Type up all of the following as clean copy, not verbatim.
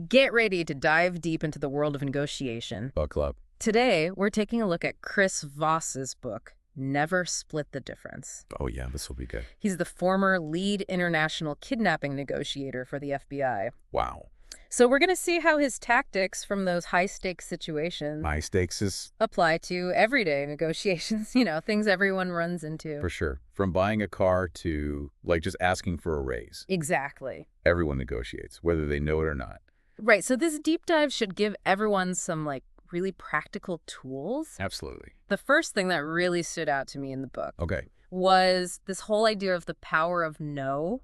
Get ready to dive deep into the world of negotiation. Buckle up. Today, we're taking a look at Chris Voss's book, Never Split the Difference. Oh, yeah, this will be good. He's the former lead international kidnapping negotiator for the FBI. Wow. So we're going to see how his tactics from those high-stakes situations High stakes is apply to everyday negotiations, things everyone runs into. for sure. From buying a car to, just asking for a raise. Exactly. Everyone negotiates, whether they know it or not. Right, so this deep dive should give everyone some, really practical tools. Absolutely. The first thing that really stood out to me in the book Okay. was this whole idea of the power of no.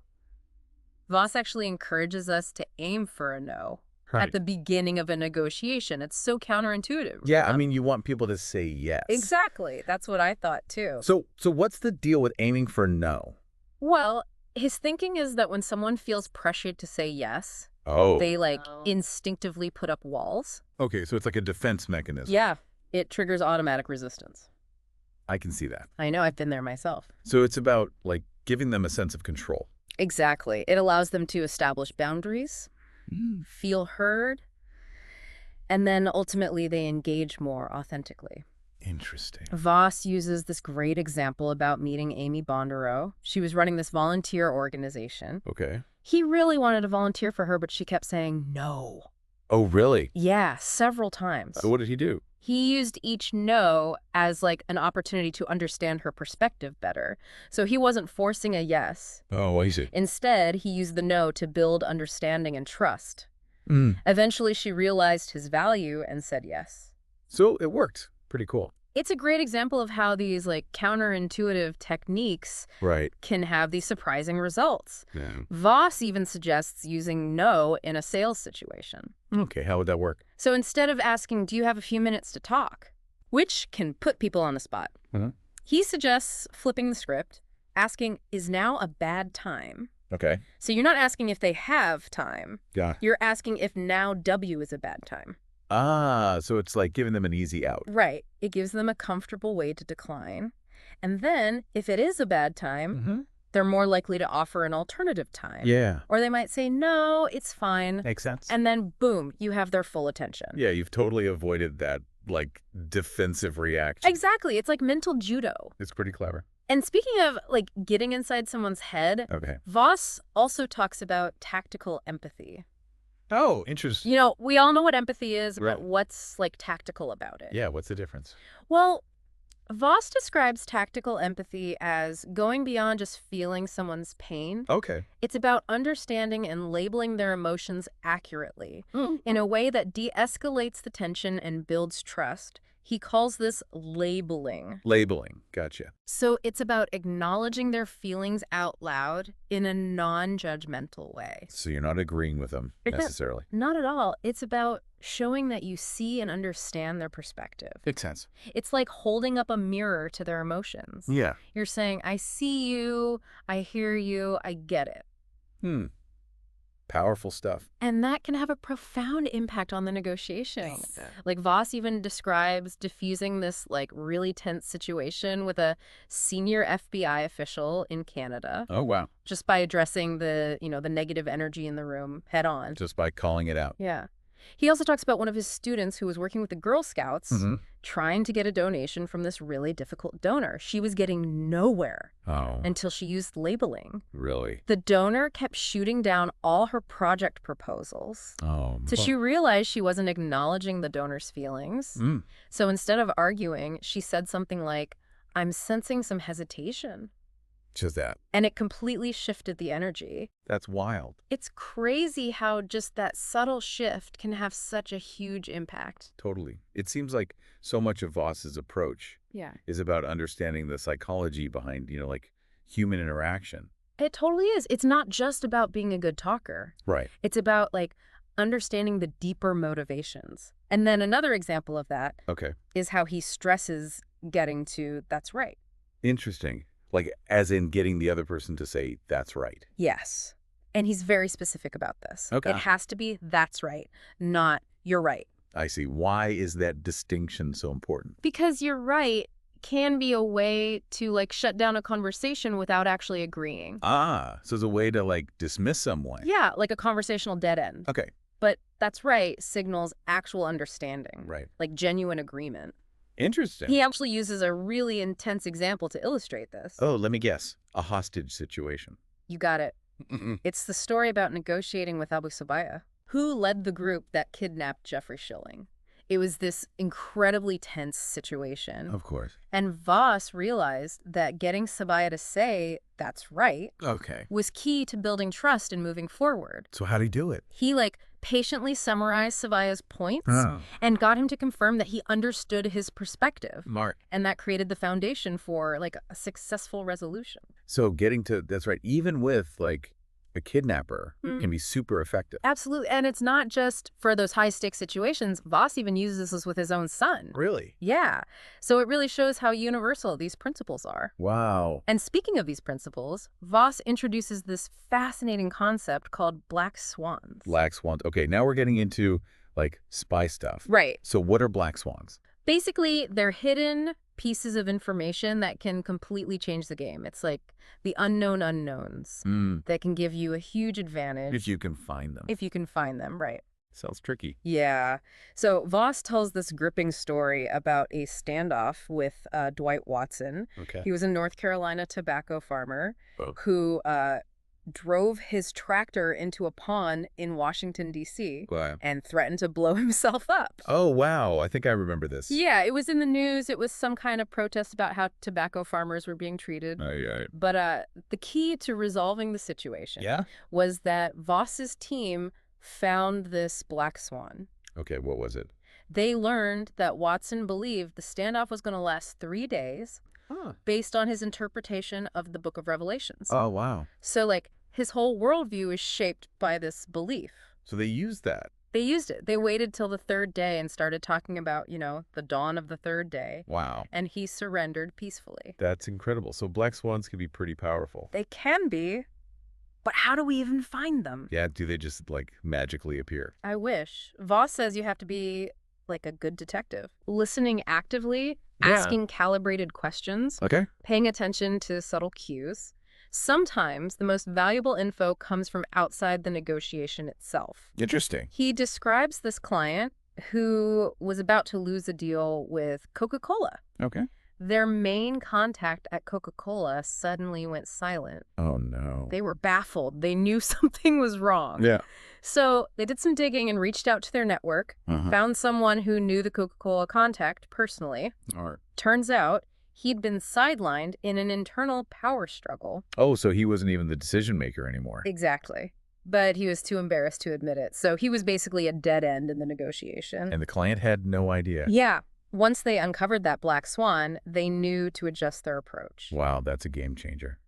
Voss actually encourages us to aim for a no at the beginning of a negotiation. It's so counterintuitive. Yeah, I mean, you want people to say yes. Exactly. That's what I thought, too. So what's the deal with aiming for no? Well, his thinking is that when someone feels pressured to say yes, Oh. they, instinctively put up walls. Okay, so it's like a defense mechanism. Yeah. It triggers automatic resistance. I can see that. I know. I've been there myself. So it's about, giving them a sense of control. Exactly. It allows them to establish boundaries, feel heard, and then ultimately they engage more authentically. Interesting. Voss uses this great example about meeting Amy Bondereau. She was running this volunteer organization. Okay. He really wanted to volunteer for her, but she kept saying no. Oh, really? Yeah, several times. So what did he do? He used each no as an opportunity to understand her perspective better. So he wasn't forcing a yes. Oh, I see. Instead, he used the no to build understanding and trust. Mm. Eventually, she realized his value and said yes. So it worked. Pretty cool. It's a great example of how these counterintuitive techniques can have these surprising results. Yeah. Voss even suggests using no in a sales situation. Okay, how would that work? So instead of asking, do you have a few minutes to talk, which can put people on the spot, he suggests flipping the script, asking, is now a bad time? Okay. So you're not asking if they have time. Yeah. You're asking if now W is a bad time. Ah, so it's like giving them an easy out. Right. It gives them a comfortable way to decline. And then, if it is a bad time, they're more likely to offer an alternative time. Yeah. Or they might say, no, it's fine. Makes sense. And then, boom, you have their full attention. Yeah, you've totally avoided that, defensive reaction. Exactly. It's like mental judo. It's pretty clever. And speaking of, getting inside someone's head, Okay. Voss also talks about tactical empathy. Oh, interesting. We all know what empathy is, Right. but what's, tactical about it? Yeah, what's the difference? Well, Voss describes tactical empathy as going beyond just feeling someone's pain. Okay. It's about understanding and labeling their emotions accurately in a way that de-escalates the tension and builds trust. He calls this labeling. Labeling. Gotcha. So it's about acknowledging their feelings out loud in a non-judgmental way. So you're not agreeing with them necessarily. Not at all. It's about showing that you see and understand their perspective. Makes sense. It's like holding up a mirror to their emotions. Yeah. You're saying, I see you, I hear you, I get it. Powerful stuff. And that can have a profound impact on the negotiations. Voss even describes diffusing this really tense situation with a senior FBI official in Canada. Oh, wow. Just by addressing the negative energy in the room head on. Just by calling it out. Yeah. He also talks about one of his students who was working with the Girl Scouts trying to get a donation from this really difficult donor. She was getting nowhere until she used labeling. Really? The donor kept shooting down all her project proposals. Oh. So she realized she wasn't acknowledging the donor's feelings. So instead of arguing, she said something like, I'm sensing some hesitation. Just that. And it completely shifted the energy. That's wild. It's crazy how just that subtle shift can have such a huge impact. Totally. It seems like so much of Voss's approach is about understanding the psychology behind, human interaction. It totally is. It's not just about being a good talker. Right. It's about, understanding the deeper motivations. And then another example of that is how he stresses getting to that's right. Interesting. As in getting the other person to say, that's right. Yes. And he's very specific about this. Okay. It has to be, that's right, not, you're right. I see. Why is that distinction so important? Because you're right can be a way to shut down a conversation without actually agreeing. Ah, so it's a way to dismiss someone. Yeah, like a conversational dead end. Okay. But that's right, signals actual understanding. Right. Like genuine agreement. Interesting. He actually uses a really intense example to illustrate this. Oh, let me guess. A hostage situation. You got it. It's the story about negotiating with Abu Sabaya, who led the group that kidnapped Jeffrey Schilling. It was this incredibly tense situation. Of course. And Voss realized that getting Sabaya to say, that's right, was key to building trust and moving forward. So how'd he do it? He, patiently summarized Sabaya's points and got him to confirm that he understood his perspective. Smart. And that created the foundation for, a successful resolution. So that's right, even with, a kidnapper can be super effective. Absolutely. And it's not just for those high-stakes situations. Voss even uses this with his own son. Really? Yeah. So it really shows how universal these principles are. Wow. And speaking of these principles, Voss introduces this fascinating concept called black swans. Black swans. Okay, now we're getting into, spy stuff. Right. So what are black swans? Basically, they're hidden pieces of information that can completely change the game. It's like the unknown unknowns that can give you a huge advantage. If you can find them. If you can find them, right. Sounds tricky. Yeah. So Voss tells this gripping story about a standoff with Dwight Watson. Okay. He was a North Carolina tobacco farmer who drove his tractor into a pond in Washington, D.C. Wow. And threatened to blow himself up. Oh, wow. I think I remember this. Yeah, it was in the news. It was some kind of protest about how tobacco farmers were being treated. Yeah. But the key to resolving the situation was that Voss's team found this black swan. Okay, what was it? They learned that Watson believed the standoff was going to last 3 days based on his interpretation of the Book of Revelations. Oh, wow. So, his whole worldview is shaped by this belief. So they used that. They used it. They waited till the third day and started talking about, the dawn of the third day. Wow. And he surrendered peacefully. That's incredible. So black swans can be pretty powerful. They can be. But how do we even find them? Yeah, do they just, magically appear? I wish. Voss says you have to be, a good detective. Listening actively, asking calibrated questions, paying attention to subtle cues. Sometimes the most valuable info comes from outside the negotiation itself. Interesting. He describes this client who was about to lose a deal with Coca-Cola. Okay. Their main contact at Coca-Cola suddenly went silent. Oh, no. They were baffled. They knew something was wrong. Yeah. So they did some digging and reached out to their network, found someone who knew the Coca-Cola contact personally. All right. Turns out he'd been sidelined in an internal power struggle. Oh, so he wasn't even the decision maker anymore. Exactly. But he was too embarrassed to admit it. So he was basically a dead end in the negotiation. And the client had no idea. Yeah. Once they uncovered that black swan, they knew to adjust their approach. Wow, that's a game changer.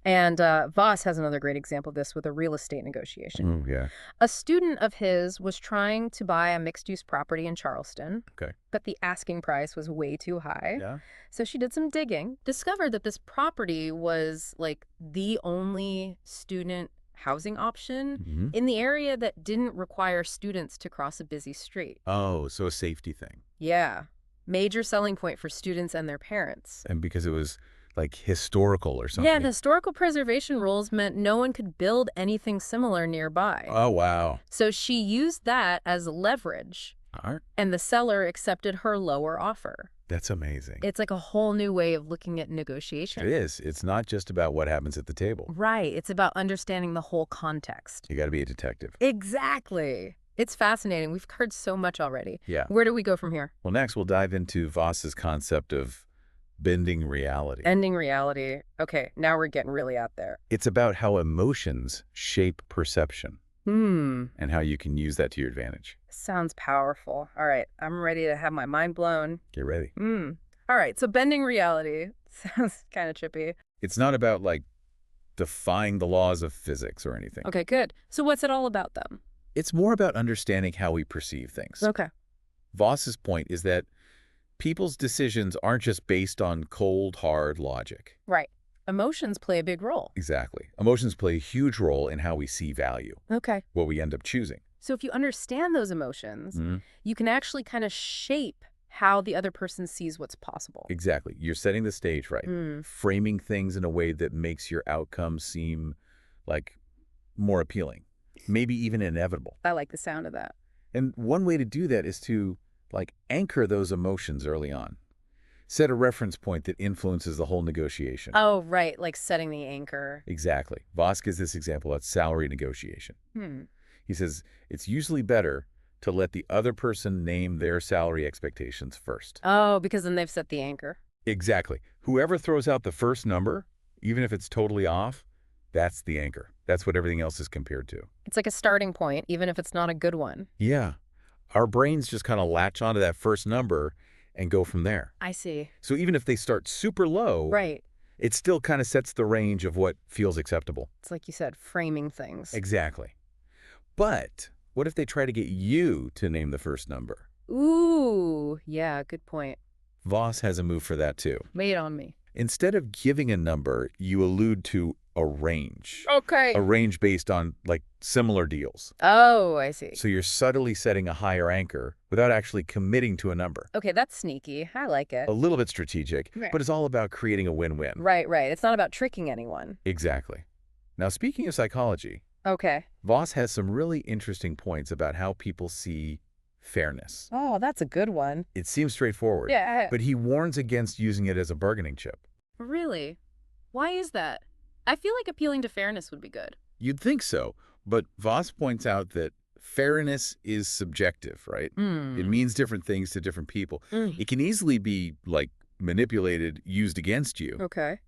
And Voss has another great example of this with a real estate negotiation. Oh, yeah. A student of his was trying to buy a mixed-use property in Charleston. Okay. But the asking price was way too high. Yeah. So she did some digging, discovered that this property was the only student housing option in the area that didn't require students to cross a busy street. Oh, so a safety thing. Yeah. Major selling point for students and their parents. And because it was historical or something. Yeah, the historical preservation rules meant no one could build anything similar nearby. Oh, wow. So she used that as leverage. All right. And the seller accepted her lower offer. That's amazing. It's a whole new way of looking at negotiation. It is. It's not just about what happens at the table. Right. It's about understanding the whole context. You got to be a detective. Exactly. It's fascinating. We've heard so much already. Yeah. Where do we go from here? Well, next we'll dive into Voss's concept of bending reality. Bending reality. Okay, now we're getting really out there. It's about how emotions shape perception. And how you can use that to your advantage. Sounds powerful. All right, I'm ready to have my mind blown. Get ready. All right, so bending reality sounds kind of trippy. It's not about, defying the laws of physics or anything. Okay, good. So what's it all about, then? It's more about understanding how we perceive things. Okay. Voss's point is that people's decisions aren't just based on cold, hard logic. Right. Emotions play a big role. Exactly. Emotions play a huge role in how we see value. Okay. What we end up choosing. So if you understand those emotions, you can actually kind of shape how the other person sees what's possible. Exactly. You're setting the stage right. Framing things in a way that makes your outcome seem more appealing. Maybe even inevitable. I like the sound of that. And one way to do that is to, like, anchor those emotions early on. Set a reference point that influences the whole negotiation. Oh, right, like setting the anchor. Exactly. Voss gives this example at salary negotiation. Hmm. He says it's usually better to let the other person name their salary expectations first. Oh, because then they've set the anchor. Exactly. Whoever throws out the first number, even if it's totally off, that's the anchor. That's what everything else is compared to. It's like a starting point, even if it's not a good one. Yeah. Our brains just kind of latch onto that first number and go from there. I see. So even if they start super low, Right. it still kind of sets the range of what feels acceptable. It's like you said, framing things. Exactly. But what if they try to get you to name the first number? Ooh, yeah, good point. Voss has a move for that too. Lay it on me. Instead of giving a number, you allude to a range. Okay. A range based on, like, similar deals. Oh, I see. So you're subtly setting a higher anchor without actually committing to a number. Okay, that's sneaky. I like it. A little bit strategic, Right. but it's all about creating a win-win. Right, right. It's not about tricking anyone. Exactly. Now, speaking of psychology, Okay. Voss has some really interesting points about how people see fairness. Oh, that's a good one. It seems straightforward, Yeah. but he warns against using it as a bargaining chip. Really? Why is that? I feel like appealing to fairness would be good. You'd think so, but Voss points out that fairness is subjective, right? It means different things to different people. It can easily be, like, manipulated, used against you. Okay.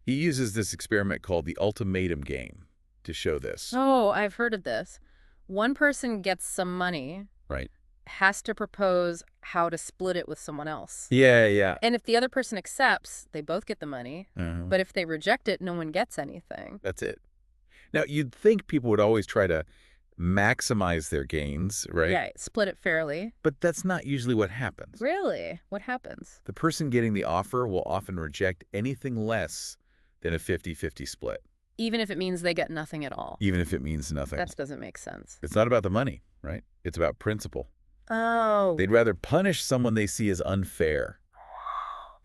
He uses this experiment called the ultimatum game to show this. Oh, I've heard of this. One person gets some money, Right. has to propose how to split it with someone else. Yeah. And if the other person accepts, they both get the money. Uh-huh. But if they reject it, no one gets anything. That's it. Now, you'd think people would always try to maximize their gains, right? Yeah, split it fairly. But that's not usually what happens. Really? What happens? The person getting the offer will often reject anything less than a 50-50 split, Even if it means they get nothing at all. even if it means nothing. That doesn't make sense. It's not about the money, right? It's about principle. Oh. They'd rather punish someone they see as unfair.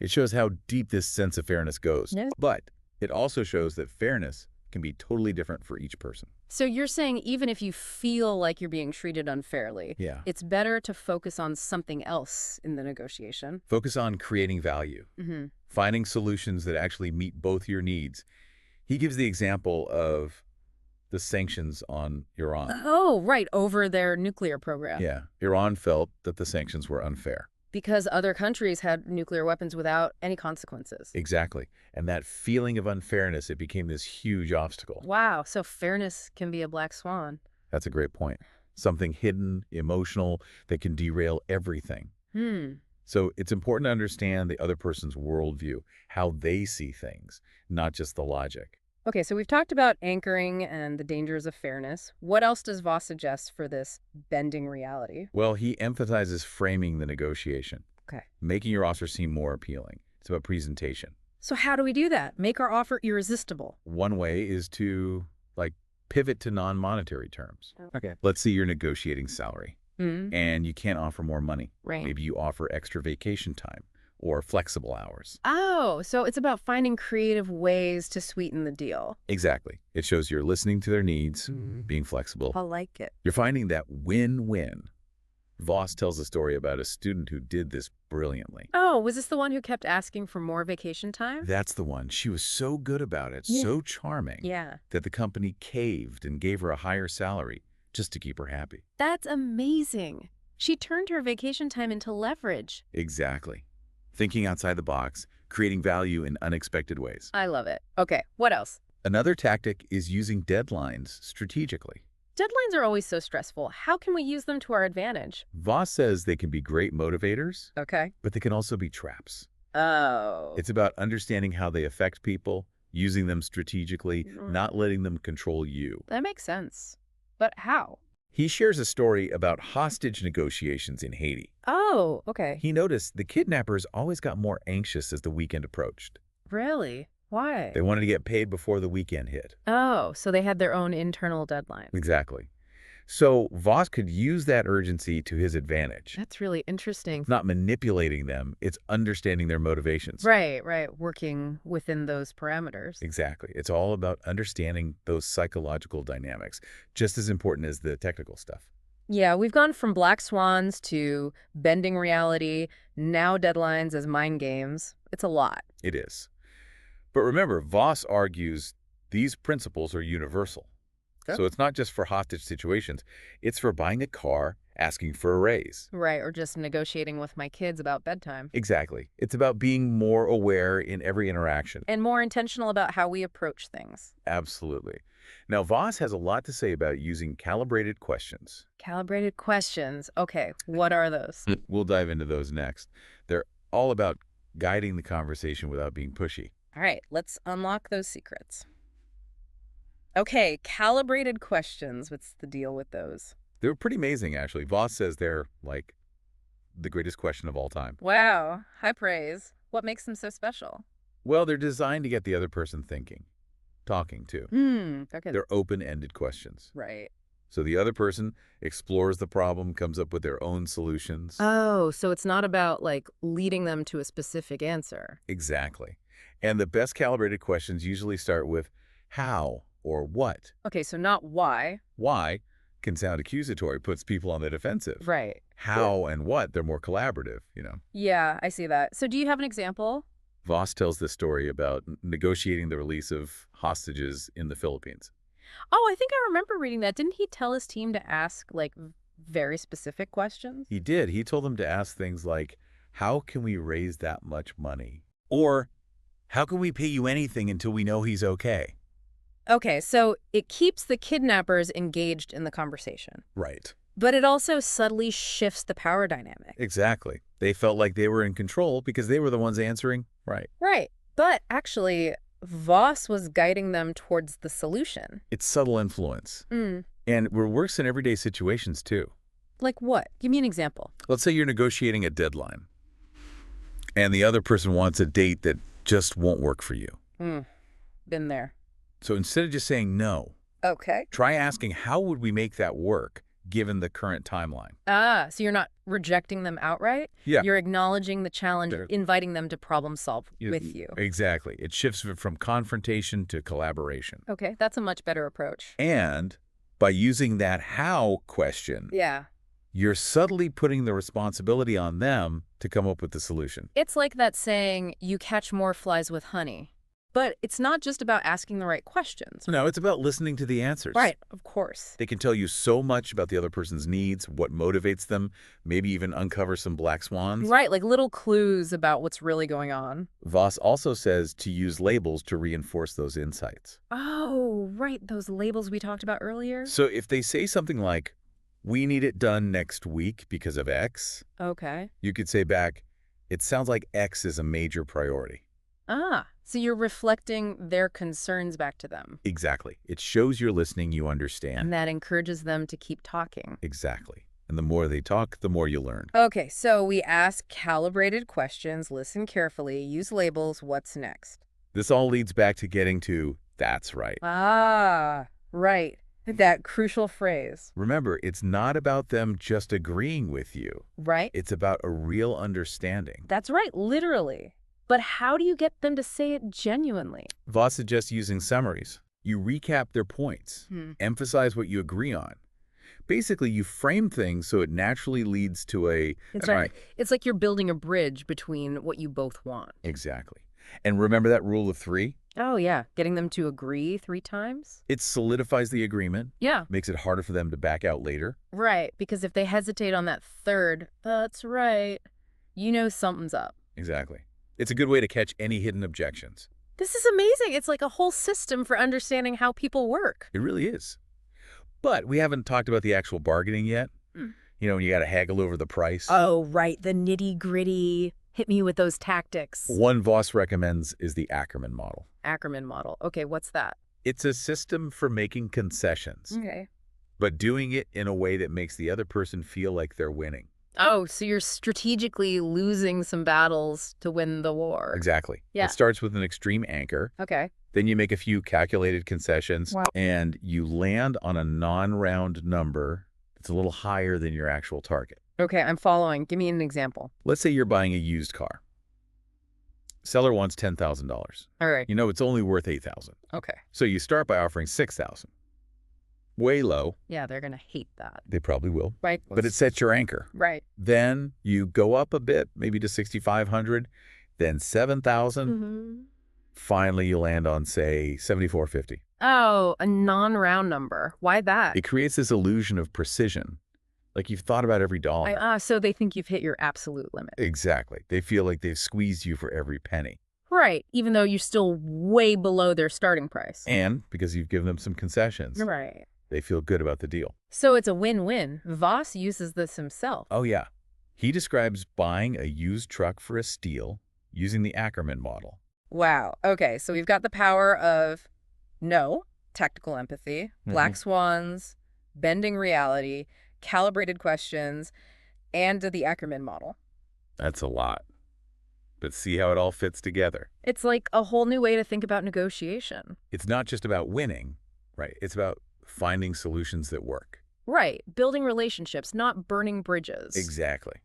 It shows how deep this sense of fairness goes. Yeah. But it also shows that fairness can be totally different for each person. So you're saying even if you feel like you're being treated unfairly, Yeah. it's better to focus on something else in the negotiation? Focus on creating value, Mm-hmm. finding solutions that actually meet both your needs. He gives the example of the sanctions on Iran. Oh, right, over their nuclear program. Yeah. Iran felt that the sanctions were unfair. Because other countries had nuclear weapons without any consequences. Exactly. And that feeling of unfairness, it became this huge obstacle. Wow, so fairness can be a black swan. That's a great point. Something hidden, emotional, that can derail everything. So it's important to understand the other person's worldview, how they see things, not just the logic. Okay, so we've talked about anchoring and the dangers of fairness. What else does Voss suggest for this bending reality? Well, he emphasizes framing the negotiation, Okay. making your offer seem more appealing. It's about presentation. So how do we do that? Make our offer irresistible. One way is to, like, pivot to non-monetary terms. Okay. Let's say you're negotiating salary and you can't offer more money. Right. Maybe you offer extra vacation time or flexible hours. Oh, so it's about finding creative ways to sweeten the deal. Exactly. It shows you're listening to their needs, being flexible. I like it. You're finding that win-win. Voss tells a story about a student who did this brilliantly. Oh, was this the one who kept asking for more vacation time? That's the one. She was so good about it, Yeah. so charming, Yeah. that the company caved and gave her a higher salary just to keep her happy. That's amazing. She turned her vacation time into leverage. Exactly. Thinking outside the box, creating value in unexpected ways. I love it. Okay, what else? Another tactic is using deadlines strategically. Deadlines are always so stressful. How can we use them to our advantage? Voss says they can be great motivators, Okay. but they can also be traps. Oh. It's about understanding how they affect people, using them strategically, not letting them control you. That makes sense. But how? He shares a story about hostage negotiations in Haiti. Oh, okay. He noticed the kidnappers always got more anxious as the weekend approached. Really? Why? They wanted to get paid before the weekend hit. Oh, so they had their own internal deadline. Exactly. So Voss could use that urgency to his advantage. That's really interesting. Not manipulating them, it's understanding their motivations. Right. Working within those parameters. Exactly. It's all about understanding those psychological dynamics, just as important as the technical stuff. Yeah, we've gone from black swans to bending reality, now deadlines as mind games. It's a lot. It is. But remember, Voss argues these principles are universal. Okay. So it's not just for hostage situations. It's for buying a car, asking for a raise. Right, or just negotiating with my kids about bedtime. Exactly. It's about being more aware in every interaction. And more intentional about how we approach things. Absolutely. Now, Voss has a lot to say about using calibrated questions. Calibrated questions. Okay, what are those? We'll dive into those next. They're all about guiding the conversation without being pushy. All right, let's unlock those secrets. Okay, calibrated questions. What's the deal with those? They're pretty amazing, actually. Voss says they're, like, the greatest question of all time. Wow, high praise. What makes them so special? Well, they're designed to get the other person thinking, talking too. Okay. They're open-ended questions. Right. So the other person explores the problem, comes up with their own solutions. Oh, so it's not about, like, leading them to a specific answer. Exactly. And the best calibrated questions usually start with how or what. Okay, so not why. Why can sound accusatory, puts people on the defensive. Right. How and what, they're more collaborative, you know. Yeah, I see that. So do you have an example? Voss tells this story about negotiating the release of hostages in the Philippines. Oh, I think I remember reading that. Didn't he tell his team to ask, like, very specific questions? He did. He told them to ask things like, how can we raise that much money? Or, how can we pay you anything until we know he's okay? Okay, so it keeps the kidnappers engaged in the conversation. Right. But it also subtly shifts the power dynamic. Exactly. They felt like they were in control because they were the ones answering. Right. Right. But actually, Voss was guiding them towards the solution. It's subtle influence. And it works in everyday situations, too. Like what? Give me an example. Let's say you're negotiating a deadline, and the other person wants a date that just won't work for you. Been there. So instead of just saying no, Okay. try asking, how would we make that work given the current timeline? Ah, so you're not rejecting them outright? Yeah. You're acknowledging the challenge, Sure. inviting them to problem solve with you. Exactly. It shifts it from confrontation to collaboration. Okay, that's a much better approach. And by using that how question, Yeah. you're subtly putting the responsibility on them to come up with the solution. It's like that saying, you catch more flies with honey. But it's not just about asking the right questions. No, it's about listening to the answers. Right, of course. They can tell you so much about the other person's needs, what motivates them, maybe even uncover some black swans. Right, like little clues about what's really going on. Voss also says to use labels to reinforce those insights. Oh, right, those labels we talked about earlier. So if they say something like, we need it done next week because of X, Okay. you could say back, it sounds like X is a major priority. Ah, so you're reflecting their concerns back to them. Exactly. It shows you're listening, you understand. And that encourages them to keep talking. Exactly. And the more they talk, the more you learn. Okay, so we ask calibrated questions, listen carefully, use labels, what's next? This all leads back to getting to, that's right. Ah, right. That crucial phrase. Remember, it's not about them just agreeing with you. Right? It's about a real understanding. That's right, literally. But how do you get them to say it genuinely? Voss suggests using summaries. You recap their points, emphasize what you agree on. Basically, you frame things so it naturally leads to a... It's right. It's like you're building a bridge between what you both want. Exactly. And remember that rule of 3? Oh, yeah. Getting them to agree 3 times? It solidifies the agreement. Yeah. Makes it harder for them to back out later. Right, because if they hesitate on that third, that's right, you know something's up. Exactly. It's a good way to catch any hidden objections. This is amazing. It's like a whole system for understanding how people work. It really is. But we haven't talked about the actual bargaining yet. You know, when you got to haggle over the price. Oh, right. The nitty-gritty. Hit me with those tactics. One Voss recommends is the Ackerman model. Ackerman model. Okay, what's that? It's a system for making concessions, Okay. but doing it in a way that makes the other person feel like they're winning. Oh, so you're strategically losing some battles to win the war. Exactly. Yeah. It starts with an extreme anchor. Okay. Then you make a few calculated concessions, Wow. and you land on a non-round number that's a little higher than your actual target. Okay, I'm following. Give me an example. Let's say you're buying a used car. Seller wants $10,000. All right. You know it's only worth $8,000. Okay. So you start by offering $6,000. way low. Yeah, they're going to hate that. They probably will. Right. But it sets your anchor. Right. Then you go up a bit, maybe to 6,500, then 7,000. Mm-hmm. Finally, you land on, say, 7,450. Oh, a non-round number. Why that? It creates this illusion of precision, like you've thought about every dollar. So they think you've hit your absolute limit. Exactly. They feel like they've squeezed you for every penny. Right, even though you're still way below their starting price. And because you've given them some concessions. Right. They feel good about the deal. So it's a win-win. Voss uses this himself. Oh, yeah. He describes buying a used truck for a steal using the Ackerman model. Wow. Okay, so we've got the power of no, technical empathy, black swans, bending reality, calibrated questions, and the Ackerman model. That's a lot. But see how it all fits together. It's like a whole new way to think about negotiation. It's not just about winning, right? It's about finding solutions that work. Right. Building relationships, not burning bridges. Exactly.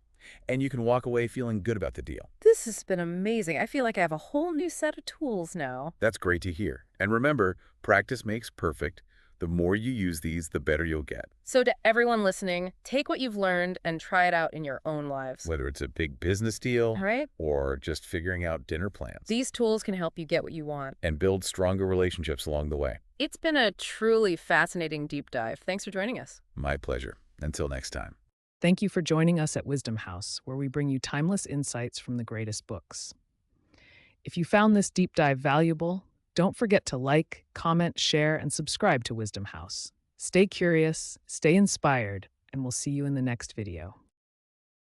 And you can walk away feeling good about the deal. This has been amazing. I feel like I have a whole new set of tools now. That's great to hear. And remember, practice makes perfect. The more you use these, the better you'll get. So to everyone listening, take what you've learned and try it out in your own lives. Whether it's a big business deal All right? or just figuring out dinner plans. These tools can help you get what you want. And build stronger relationships along the way. It's been a truly fascinating deep dive. Thanks for joining us. My pleasure. Until next time. Thank you for joining us at Wisdom House, where we bring you timeless insights from the greatest books. If you found this deep dive valuable, don't forget to like, comment, share, and subscribe to Wisdom House. Stay curious, stay inspired, and we'll see you in the next video.